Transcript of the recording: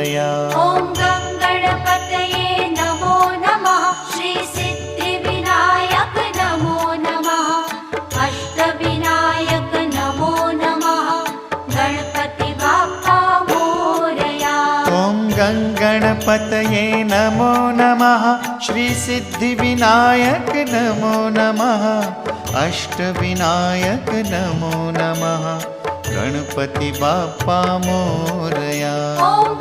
मोरया। ॐ गणपतये नमो नमः। श्री सिद्धिविनायक नमो नमः। अष्टविनायक नमो नमः। गणपति बाप्पा मोरया। ॐ गणपतये नमो नमः। श्री सिद्धिविनायक नमो नमः। अष्टविनायक नमो नमः। गणपति बाप्पा मोरया। ॐ